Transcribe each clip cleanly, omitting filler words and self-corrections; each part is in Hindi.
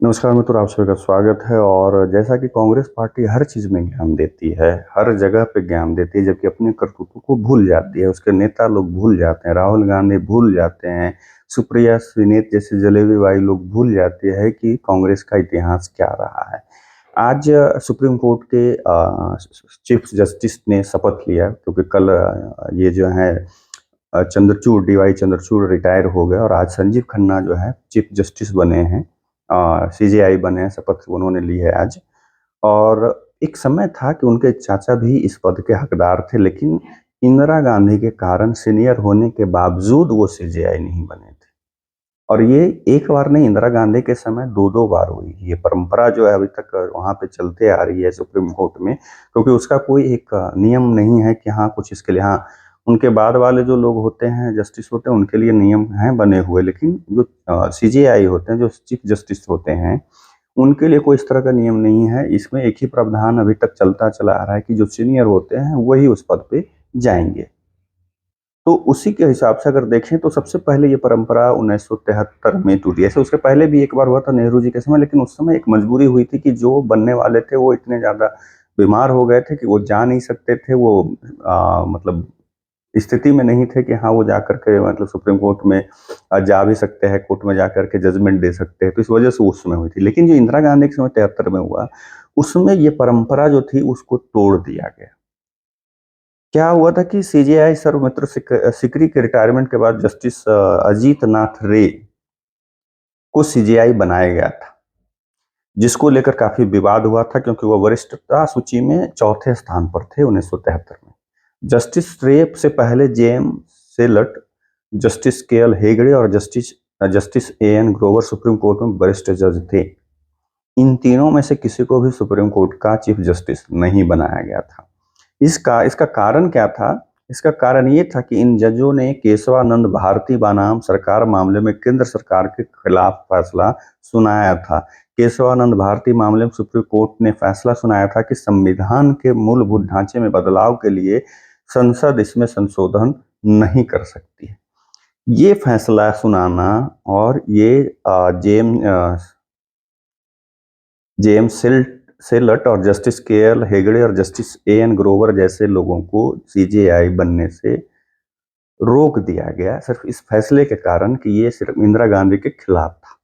नमस्कार मित्रों, आप सभी का स्वागत है। और जैसा कि कांग्रेस पार्टी हर चीज़ में ज्ञान देती है, हर जगह पे ज्ञान देती है, जबकि अपने करतूतों को भूल जाती है। उसके नेता लोग भूल जाते हैं, राहुल गांधी भूल जाते हैं, सुप्रिया सुनीत जैसे जलेबी बाई लोग भूल जाते हैं कि कांग्रेस का इतिहास क्या रहा है। आज सुप्रीम कोर्ट के चीफ जस्टिस ने शपथ लिया, क्योंकि कल ये जो है Chandrachud D Y Chandrachud retire हो गए और आज संजीव खन्ना जो है चीफ जस्टिस बने हैं, सीजेआई बने हैं। शपथ उन्होंने ली है आज। और एक समय था कि उनके चाचा भी इस पद के हकदार थे, लेकिन इंदिरा गांधी के कारण सीनियर होने के बावजूद वो सीजेआई नहीं बने थे। और ये एक बार नहीं, इंदिरा गांधी के समय दो दो बार हुई। ये परंपरा जो है अभी तक वहां पे चलते आ रही है सुप्रीम कोर्ट में, क्योंकि उसका कोई एक नियम नहीं है कि हाँ कुछ इसके लिए, हाँ उनके बाद वाले जो लोग होते हैं, जस्टिस होते हैं, उनके लिए नियम हैं बने हुए, लेकिन जो सीजेआई होते हैं, जो चीफ जस्टिस होते हैं, उनके लिए कोई इस तरह का नियम नहीं है। इसमें एक ही प्रावधान अभी तक चलता चला आ रहा है कि जो सीनियर होते हैं वही उस पद पे जाएंगे। तो उसी के हिसाब से अगर देखें तो सबसे पहले ये परंपरा 1973 में टूटी। ऐसे उसके पहले भी एक बार हुआ था नेहरू जी के समय, लेकिन उस समय एक मजबूरी हुई थी कि जो बनने वाले थे वो इतने ज़्यादा बीमार हो गए थे कि वो जा नहीं सकते थे। वो मतलब स्थिति में नहीं थे कि हाँ वो जा करके मतलब सुप्रीम कोर्ट में जा भी सकते हैं, कोर्ट में जा करके जजमेंट दे सकते हैं। तो इस वजह से उस समय हुई थी। लेकिन जो इंदिरा गांधी के समय 73 में हुआ, उसमें ये परंपरा जो थी उसको तोड़ दिया गया। क्या हुआ था कि सीजेआई सर्वमित्र सिकरी के रिटायरमेंट के बाद जस्टिस अजीत नाथ रे को सीजेआई बनाया गया था, जिसको लेकर काफी विवाद हुआ था, क्योंकि वो वरिष्ठता सूची में चौथे स्थान पर थे 1973 में। जस्टिस रे से पहले JM Shelat, justice K L Hegde और justice justice A N Grover supreme court में वरिष्ठ जज थे। इन तीनों में से किसी को भी सुप्रीम कोर्ट का चीफ जस्टिस नहीं बनाया गया था। इसका कारण क्या था? इसका कारण ये था कि इन जजों ने केशवानंद भारती बनाम सरकार मामले में केंद्र सरकार के खिलाफ फैसला सुनाया था। केशवानंद भारती मामले में सुप्रीम कोर्ट ने फैसला सुनाया था कि संविधान के मूलभूत ढांचे में बदलाव के लिए संसद इसमें संशोधन नहीं कर सकती है। ये फैसला सुनाना और ये जेम जेम सेलट और जस्टिस के एल हेगड़े और जस्टिस ए एन ग्रोवर जैसे लोगों को सीजेआई बनने से रोक दिया गया, सिर्फ इस फैसले के कारण कि ये सिर्फ इंदिरा गांधी के खिलाफ था।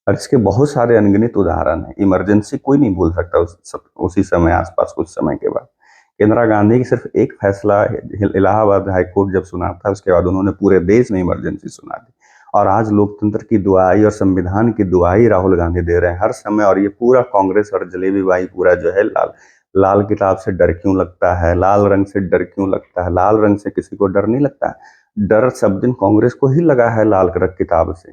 और इसके बहुत सारे अनगिनत उदाहरण हैं। इमरजेंसी कोई नहीं भूल सकता उसी समय, आसपास कुछ समय के बाद इंदिरा गांधी की सिर्फ एक फैसला इलाहाबाद हाईकोर्ट जब सुना था, उसके बाद उन्होंने पूरे देश में इमरजेंसी सुना दी। और आज लोकतंत्र की दुआई और संविधान की दुआई राहुल गांधी दे रहे हैं हर समय। और ये पूरा कांग्रेस और जलेबी बाई पूरा जो है लाल लाल किताब से डर क्यों लगता है, लाल रंग से डर क्यों लगता है? लाल रंग से किसी को डर नहीं लगता है। डर सब दिन कांग्रेस को ही लगा है लाल किताब से।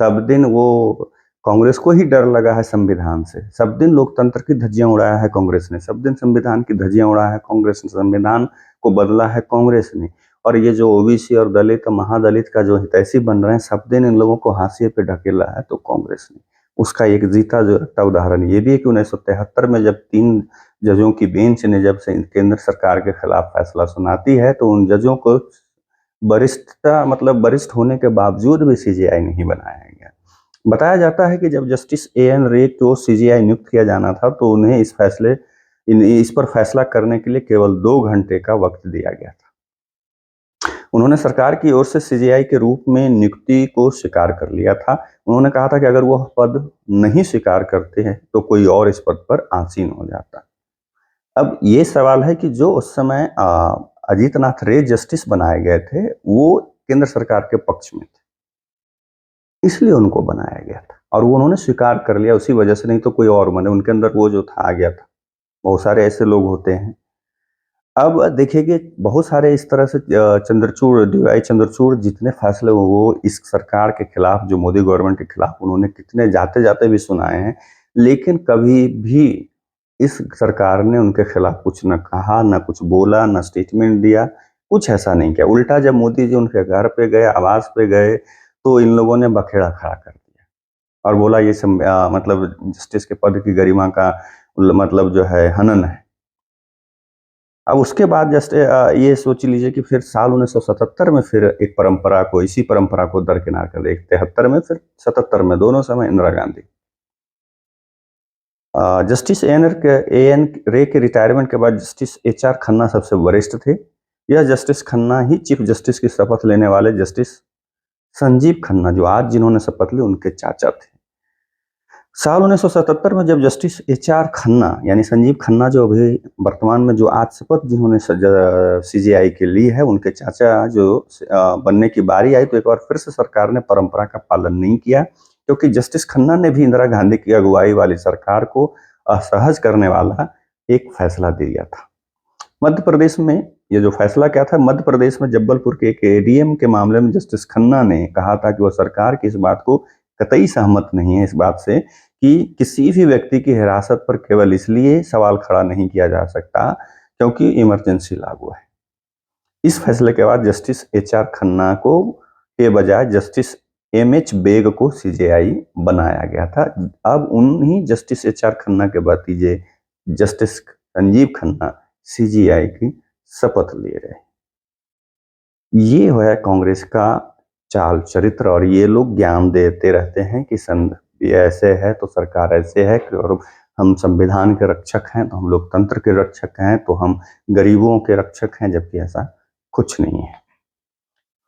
सब दिन वो कांग्रेस को ही डर लगा है संविधान से। सब दिन लोकतंत्र की धज्जियां उड़ाया है कांग्रेस ने, सब दिन संविधान की धज्जियां उड़ाया है कांग्रेस ने, संविधान को बदला है कांग्रेस ने। और ये जो ओबीसी और दलित महादलित का जो हितैषी बन रहे हैं, सब दिन इन लोगों को हाशिए पे ढकेला है तो कांग्रेस ने। उसका एक जीता जो रखता उदाहरण ये भी है कि 1973 में जब 3 जजों की बेंच ने जब से केंद्र सरकार के खिलाफ फैसला सुनाती है, तो उन जजों को वरिष्ठता मतलब वरिष्ठ होने के बावजूद भी सीजेआई नहीं बनाया गया। बताया जाता है कि जब जस्टिस ए एन रे को सीजेआई नियुक्त किया जाना था, तो उन्हें इस पर फैसला करने के लिए केवल 2 घंटे का वक्त दिया गया था। उन्होंने सरकार की ओर से सीजेआई के रूप में नियुक्ति को स्वीकार कर लिया था। उन्होंने कहा था कि अगर वह पद नहीं स्वीकार करते हैं तो कोई और इस पद पर आसीन हो जाता। अब ये सवाल है कि जो उस समय अजीत नाथ रे जस्टिस बनाए गए थे, वो केंद्र सरकार के पक्ष में थे, इसलिए उनको बनाया गया था। और वो उन्होंने स्वीकार कर लिया उसी वजह से, नहीं तो कोई और बने उनके अंदर वो जो था आ गया था। बहुत सारे ऐसे लोग होते हैं। अब देखिए कि बहुत सारे इस तरह से चंद्रचूड़ डीवाई चंद्रचूड़ जितने फैसले वो इस सरकार के खिलाफ, जो मोदी गवर्नमेंट के खिलाफ उन्होंने कितने जाते जाते भी सुनाए हैं, लेकिन कभी भी इस सरकार ने उनके खिलाफ कुछ न कहा, न कुछ बोला, न स्टेटमेंट दिया, कुछ ऐसा नहीं किया। उल्टा जब मोदी जी उनके घर पे गए, आवास पे गए, तो इन लोगों ने बखेड़ा खड़ा कर दिया और बोला ये मतलब जस्टिस के पद की गरिमा का मतलब जो है हनन है। अब उसके बाद ये सोच लीजिए कि फिर साल 1977 में फिर एक परंपरा को, इसी परंपरा को दरकिनार कर दिया। 73 में, फिर 77 में, दोनों समय Indira Gandhi. Justice A N Ray के रिटायरमेंट के बाद जस्टिस एच आर खन्ना सबसे वरिष्ठ थे। यह जस्टिस खन्ना ही चीफ जस्टिस की शपथ लेने वाले जस्टिस संजीव खन्ना, जो आज जिन्होंने शपथ ली, उनके चाचा थे। साल 1977 में जब जस्टिस एच आर खन्ना यानी संजीव खन्ना, जो अभी वर्तमान में जो आज शपथ जिन्होंने सीजेआई के ली है, उनके चाचा जो बनने की बारी आई, तो एक बार फिर से सरकार ने परंपरा का पालन नहीं किया, क्योंकि जस्टिस खन्ना ने भी इंदिरा गांधी की अगुवाई वाली सरकार को असहज करने वाला एक फैसला दिया था। मध्य प्रदेश में ये जो फैसला क्या था, मध्य प्रदेश में जब्बलपुर के एक एडीएम के मामले में जस्टिस खन्ना ने कहा था कि वह सरकार की इस बात को कतई सहमत नहीं है, इस बात से कि किसी भी व्यक्ति की हिरासत पर केवल इसलिए सवाल खड़ा नहीं किया जा सकता क्योंकि इमरजेंसी लागू है। इस फैसले के बाद जस्टिस एच आर खन्ना को के बजाय जस्टिस एम एच बेग को सीजेआई बनाया गया था। अब उन्हीं जस्टिस एच आर खन्ना के भतीजे जस्टिस संजीव खन्ना सीजेआई की शपथ ले रहे। ये है कांग्रेस का चाल चरित्र, और ये लोग ज्ञान देते रहते हैं कि ये ऐसे है तो सरकार ऐसे है, और हम संविधान के रक्षक हैं तो हम लोकतंत्र के रक्षक हैं तो हम गरीबों के रक्षक हैं, जबकि ऐसा कुछ नहीं है।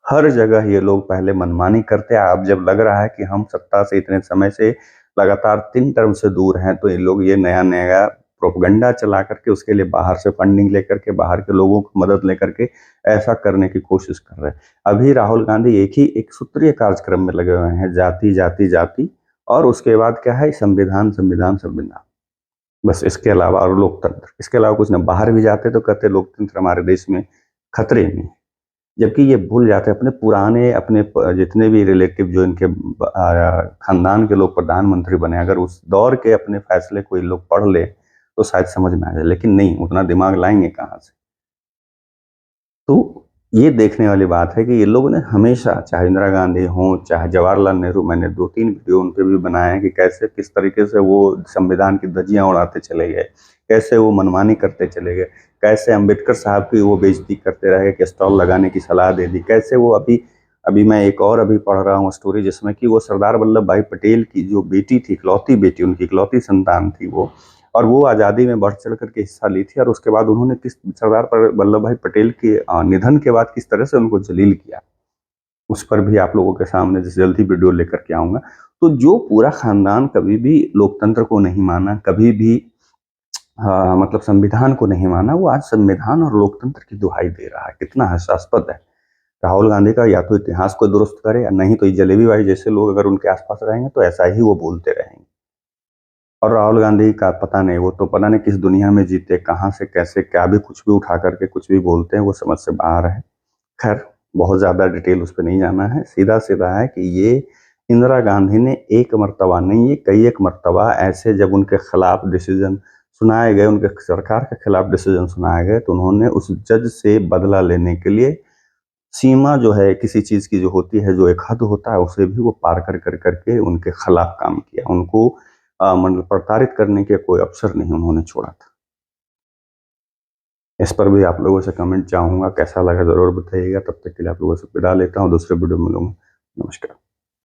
हर जगह ये लोग पहले मनमानी करते हैं। अब जब लग रहा है कि हम सत्ता से इतने समय से लगातार 3 टर्म से दूर हैं, तो ये लोग ये नया नया प्रोपगंडा चला करके उसके लिए बाहर से फंडिंग लेकर के, बाहर के लोगों की मदद लेकर के ऐसा करने की कोशिश कर रहे हैं। अभी राहुल गांधी एक सूत्रीय कार्यक्रम में लगे हुए हैं, जाति जाति जाति, और उसके बाद क्या है, संविधान संविधान संविधान, बस इसके अलावा, और लोकतंत्र, इसके अलावा कुछ नहीं। बाहर भी जाते तो कहते लोकतंत्र हमारे देश में खतरे में, जबकि ये भूल जाते अपने पुराने, अपने जितने भी रिलेटिव जो इनके खानदान के लोग प्रधानमंत्री बने, अगर उस दौर के अपने फैसले कोई लोग पढ़ ले तो शायद समझ में आ जाए, लेकिन नहीं, उतना दिमाग लाएंगे कहाँ से। तो ये देखने वाली बात है कि ये लोगों ने हमेशा, चाहे इंदिरा गांधी हो, चाहे जवाहरलाल नेहरू, मैंने 2-3 वीडियो उन पे भी बनाए हैं कि कैसे किस तरीके से वो संविधान की धज्जियां उड़ाते चले गए, कैसे वो मनमानी करते चले गए, कैसे अंबेडकर साहब की वो बेइज्जती करते रहे कि स्टॉल लगाने की सलाह दे दी, कैसे वो अभी अभी मैं एक और अभी पढ़ रहा हूँ स्टोरी, जिसमें कि वो सरदार वल्लभ भाई पटेल की जो बेटी थी, इकलौती बेटी, उनकी इकलौती संतान थी वो, और वो आज़ादी में बढ़ चढ़ करके हिस्सा ली थी, और उसके बाद उन्होंने किस सरदार वल्लभ भाई पटेल के निधन के बाद किस तरह से उनको जलील किया, उस पर भी आप लोगों के सामने जल्दी वीडियो लेकर के आऊंगा। तो जो पूरा खानदान कभी भी लोकतंत्र को नहीं माना, कभी भी मतलब संविधान को नहीं माना, वो आज संविधान और लोकतंत्र की दुहाई दे रहा है। कितना हास्यास्पद है। राहुल गांधी का या तो इतिहास को दुरुस्त करे, या नहीं तो ये जलेबी भाई जैसे लोग अगर उनके आसपास रहेंगे तो ऐसा ही वो बोलते रहेंगे। और राहुल गांधी का पता नहीं, वो तो पता नहीं किस दुनिया में जीते, कहाँ से कैसे क्या भी कुछ भी उठा करके कुछ भी बोलते हैं, वो समझ से बाहर है। खैर, बहुत ज़्यादा डिटेल उस पर नहीं जाना है, सीधा सीधा है कि ये इंदिरा गांधी ने एक मर्तबा नहीं, ये कई एक मर्तबा ऐसे जब उनके खिलाफ डिसीजन सुनाए गए, उनके सरकार के खिलाफ डिसीजन सुनाए गए, तो उन्होंने उस जज से बदला लेने के लिए सीमा जो है किसी चीज की जो होती है, जो एक हद होता है, उसे भी वो पार कर कर करके उनके खिलाफ काम किया। उनको मतलब प्रताड़ित करने के कोई अवसर नहीं उन्होंने छोड़ा था। इस पर भी आप लोगों से कमेंट चाहूंगा, कैसा लगा जरूर बताइएगा। तब तक के लिए आप लोगों से विदा लेता हूँ, दूसरे वीडियो में मिलूंगा। नमस्कार।